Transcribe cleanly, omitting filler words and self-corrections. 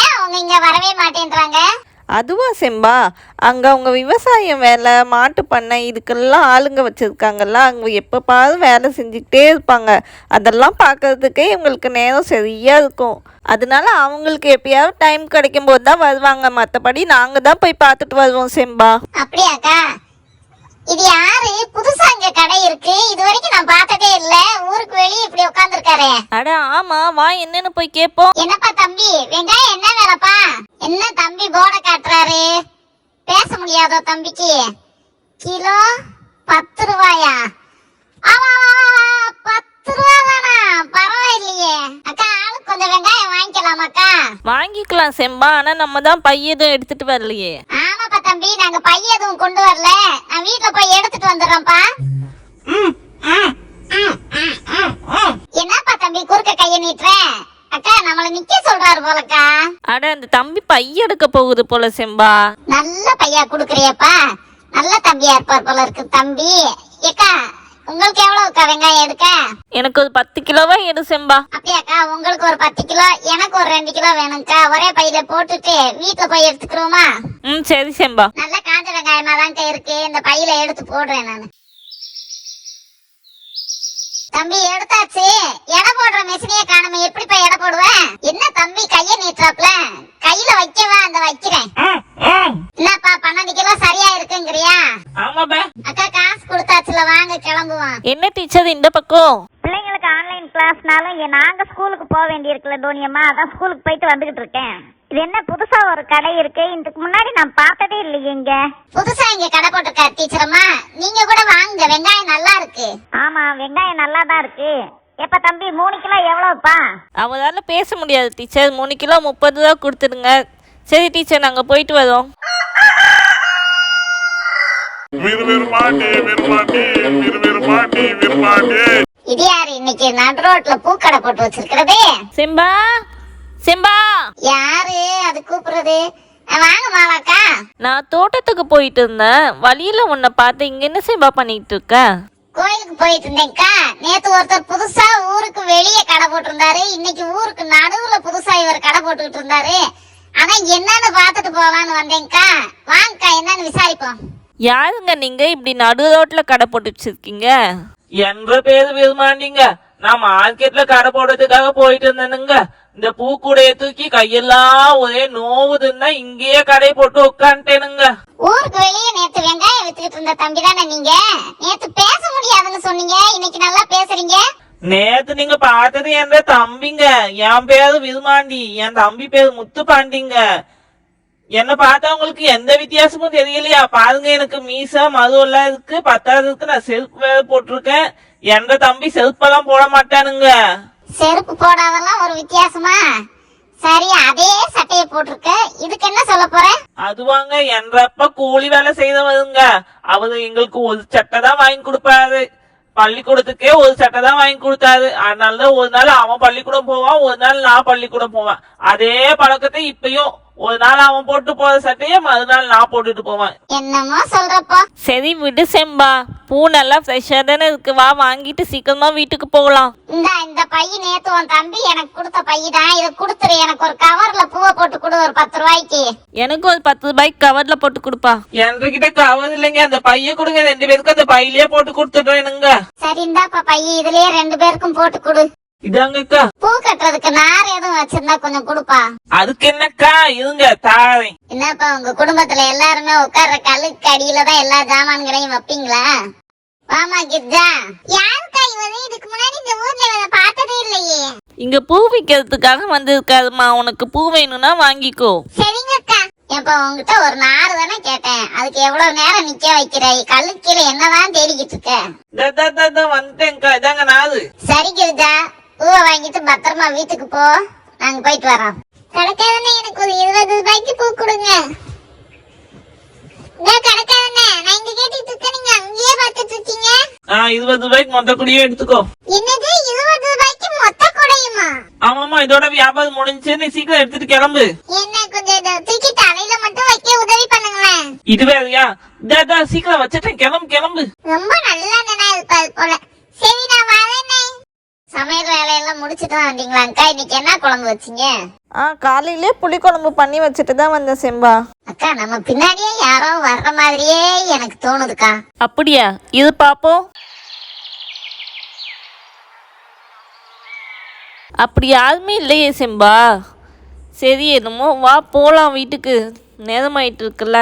ஏன் அவங்க இங்க வரவே மாட்டேன்றாங்க? அதுவா செம்பா, அங்கே அவங்க விவசாயம் வேலை, மாட்டு பண்ணை, இதுக்கெல்லாம் ஆளுங்க வச்சுருக்காங்கல்ல, அங்கே எப்போ பாரு வேலை செஞ்சுக்கிட்டே இருப்பாங்க. அதெல்லாம் பார்க்கறதுக்கே இவங்களுக்கு நேரம் சரியாக இருக்கும். அதனால அவங்களுக்கு எப்பயாவது டைம் கிடைக்கும் போது தான் வருவாங்க. மற்றபடி நாங்கள் தான் போய் பார்த்துட்டு வருவோம் செம்பா. அப்படியாக்கா? இது யாரு? புதுசா இங்க கடை இருக்கு, இது வரைக்கும் நான் பார்த்ததே இல்ல. ஊருக்கு வெளியே இப்படி உட்கார்ந்துருக்காரு. அட ஆமா, வா என்னன்னு போய் கேட்போம். என்னப்பா தம்பி, வெங்காயம் என்ன வேலைப்பா? என்ன தம்பி போர்ட காட்டுறாரு? பேச முடியாதோ தம்பிக்கு? கிலோ 10 ரூபாயா? 10 ரூபா தானா? பரவாயில்லையே. அக்கா, ஆளுக்கு கொஞ்சம் வெங்காயம் வாங்கிக்கலாமாக்கா? வாங்கிக்கலாம் செம்பா, ஆனா நம்ம தான் பையதும் எடுத்துட்டு வரலையே. ஆமாப்பா தம்பி, நாங்க பை எதுவும் கொண்டு வரல. நான் வீட்டுல போய் எடுத்துட்டு வந்துடுறேன்ப்பா. என்னப்பா தம்பி குறுக்க கைய நீட்டுற? அக்கா, நம்மள நிக்க சொல்றாரு போலக்கா. அட, அந்த தம்பி பை எடுக்க போகுது போல செம்பா. நல்ல பையா குடுக்குறியப்பா, நல்ல தம்பியா இருப்பார் போல இருக்கு தம்பி. ஏக்கா, உங்களுக்கு எவ்வளவுக்கா வெங்காயம் எடுக்க? எனக்கு ஒரு 10 கிலோவா எடு செம்பா. அப்படியாக்கா? உங்களுக்கு ஒரு 10 கிலோ, எனக்கு ஒரு 2 கிலோ வேணும்க்கா. ஒரே பையில போட்டுட்டு வீட்டுல போய் எடுத்துக்கிறோமா? சரி செம்பா. நல்ல காஞ்ச வெங்காயமா தான் இருக்கு, இந்த பையில எடுத்து போடுறேன் நானு. தம்பி எடுத்தாச்சு. எடை போடுற மெஷினையே காணுமே, எப்படிப்பா எடை போடுவேன்? என்ன தம்பி கைய நீட்டாப்ல? கையில வைக்கவா? அந்த வைக்கிறேன். என்னப்பா 12 கிலோ சரியா இருக்குங்கறியா? ஆமாப்பா. அக்கா, காசு கொடுத்தாச்சுல, வாங்க கிளம்புவோம். என்ன டீச்சர் இந்த பக்கம்? பிள்ளைங்களுக்கு ஆன்லைன் கிளாஸ்னாலும் நாங்க ஸ்கூலுக்கு போக வேண்டியிருக்குல்ல டோனியம்மா, அதான் ஸ்கூலுக்கு போயிட்டு வந்துகிட்டு இருக்கேன். இது என்ன புதுசா ஒரு கடை இருக்கு, இதுக்கு முன்னாடி நான் பார்த்ததே இல்லையே இங்க. புதுசா இங்க கடை போட்டிருக்காரு டீச்சரம்மா, நீங்க கூட வாங்க, வெங்காயம் நல்லா இருக்கு. ஆமா, வெங்காயம் நல்லா தான் இருக்கு. எப்ப தம்பி 3 கிலோ எவ்வளவுப்பா? அவதால பேச முடியாது டீச்சர், 3 கிலோ 30 ரூபா கொடுத்துடுங்க. சரி டீச்சர், நாங்க போயிட்டு வரோம். இது யாரு இன்னைக்கு நடு ரோட்ல பூக்கடை போட்டு வச்சிருக்கிறது? செம்பா, செம்பா. யாரு அது கூப்பிடுறது? வாங்க மாலாக்கா. நான் தோட்டத்துக்கு போயிட்டு இருந்தேன், வழியில உன்னை பார்த்து. இங்க என்ன செம்பா பண்ணிட்டு இருக்க? கோயிலுக்கு போயிட்டு இருந்தேன்க்கா. நேத்து ஒருத்தர் புதுசா ஊருக்கு வெளியே கடை போட்டு இருந்தாரு, இன்னைக்கு ஊருக்கு நடுவுல புதுசா இவர் கடை போட்டுக்கிட்டு இருந்தாரு. ஆனா என்னன்னு பாத்துட்டு போலான்னு வந்தேன்க்கா. வாங்கக்கா, என்னன்னு விசாரிப்போம். யாருங்க நீங்க இப்படி நடு ரோட்ல கடை போட்டு வச்சிருக்கீங்க? என்ற பேரு விரும்பாண்டிங்க. நான் மார்க்கெட்ல கடை போடுறதுக்காக போயிட்டு இருந்தேனுங்க. இந்த பூக்கூடைய தூக்கி கையெல்லாம் ஒரே நோவுதுன்னா இங்கேயே கடை போட்டு உட்காந்துட்டேனுங்க. ஊருக்கு வெளியே நேத்து வெங்காயம் வித்துக்கிட்டு இருந்த தம்பி தானே நீங்க? நேத்து பேச முடியாதுன்னு சொன்னீங்க, இன்னைக்கு நல்லா பேசுறீங்க. நேத்து நீங்க பார்த்தது என்ற தம்பிங்க. என் பேரு விருமாண்டி, என் தம்பி பேரு முத்துப்பாண்டிங்க. என்ன பார்த்தா உங்களுக்கு எந்த வித்தியாசமும் தெரியலையா? பாருங்க, எனக்கு மீசா மதுவெல்லாம் இருக்கு, 10க்கு நான் செருப்பு வேற போட்டிருக்கேன். என்ற தம்பி செருப்பெல்லாம் போட மாட்டானுங்க. செருப்பு போடாதெல்லாம் ஒரு வித்தியாசமா? சரி, அதே சட்டையை போட்டிருக்க, இதுக்கு என்ன சொல்ல போற? அதுவாங்க, என்றப்ப கூலி வேலை செய்தவருங்க. அவரு எங்களுக்கு ஒரு சட்டை தான் வாங்கி கொடுப்பாரு. பள்ளிக்கூடத்துக்கே ஒரு சட்டை தான் வாங்கி கொடுத்தாரு. அதனாலதான் ஒரு நாள் அவன் பள்ளிக்கூடம் போவான், ஒரு நாள் நான் பள்ளிக்கூடம் போவேன். அதே பழக்கத்தை இப்பயும் ஒரு நாள் அவன் போட்டு போற சட்டையே மறுநாள் நான் போட்டுட்டு போவேன். என்னமோ சொல்றப்போ. சரி விடு செம்பா, பூ நல்லா ஃப்ரெஷ்ஷா தானே இருக்கு, வா வாங்கிட்டு சீக்கிரமா வீட்டுக்கு போகலாம். இந்த பை நேத்து உன் தம்பி எனக்கு கொடுத்த பை தான், இதை கொடுத்துரு. எனக்கு ஒரு கவர்ல பூவை போட்டு கொடு, ஒரு 10 ரூபாய்க்கு. எனக்கு ஒரு 10 ரூபாய்க்கு கவர்ல போட்டு கொடுப்பா. என்கிட்ட கவர் இல்லைங்க, அந்த பைய கொடுங்க. 2 பேருக்கு அந்த பையிலேயே போட்டு கொடுத்துட்டேனுங்க. சரி, இந்தாப்பா பை, இதுலயே 2 பேருக்கும் போட்டு கொடு. இதாங்கக்கா. பூ கட்டுறதுக்கு நார் எதுவும் வச்சிருந்தா கொஞ்சம் கொடுப்பா. அதுக்கு என்னக்கா, இருங்க தாரேன். என்னப்பா, உங்க குடும்பத்துல எல்லாருமே உட்கார்ற கல்லுக்கு அடியில தான் எல்லா ஜாமான்களையும் வைப்பீங்களா? வாமா கிர்ஜா. யாருக்கா இவரு? இதுக்கு முன்னாடி இந்த ஊர்ல இவரை பார்த்ததே இல்லையே. இங்க பூ விற்கிறதுக்காக வந்திருக்காருமா, உனக்கு பூ வேணும்னா வாங்கிக்கோ. சரிங்கக்கா. எப்ப உங்ககிட்ட ஒரு நாறு தானே கேட்டேன், அதுக்கு எவ்வளவு நேரம் நிக்க வைக்கிறாய்? கல்லுக்கீழ என்னதான் தேடிக்கிட்டு இருக்க? வந்துட்டேன்க்கா, இதாங்க நாது. சரி கிர்ஜா, பூவை வாங்கிட்டு பத்திரமா வீட்டுக்கு போ, நாங்க போயிட்டு வரோம். கடைக்காரனே, எனக்கு ஒரு 20 ரூபாய்க்கு பூ கொடுங்க. கடைக்காரனே, நான் இங்க கேட்டுட்டு இருக்கேன், நீங்க அங்கேயே பார்த்துட்டு இருக்கீங்க. 20 ரூபாய்க்கு மொத்த குடியே எடுத்துக்கோ. என்னது 20 ரூபாய்க்கு மொத்த கொடையுமா? ஆமாமா, இதோட வியாபாரம் முடிஞ்சு, நீ சீக்கிரம் எடுத்துட்டு கிளம்பு. என்ன கொஞ்சம் இதை தூக்கி தலையில மட்டும் வைக்க உதவி பண்ணுங்களேன். இது வேறையா? சீக்கிரம் வச்சுட்டேன், கிளம்பு. ரொம்ப நல்லா தானே இருப்பாரு போல. சரி, நான் வரேனே. சமையல் வேலையெல்லாம் முடிச்சுட்டு தான் வந்தீங்களாங்கக்கா? இன்னைக்கு என்ன குழம்பு வச்சீங்க? காலையிலே புளிக்குழம்பு பண்ணி வச்சுட்டு தான் வந்தேன் செம்பா. அக்கா நம்ம பின்னாடியே யாரோ வர்ற மாதிரியே எனக்கு தோணுதுக்கா. அப்படியா? இது பாப்போம். அப்படி யாருமே இல்லையே செம்பா. சரி என்னமோ வா போகலாம் வீட்டுக்கு, நேரமாயிட்டு இருக்குல்ல.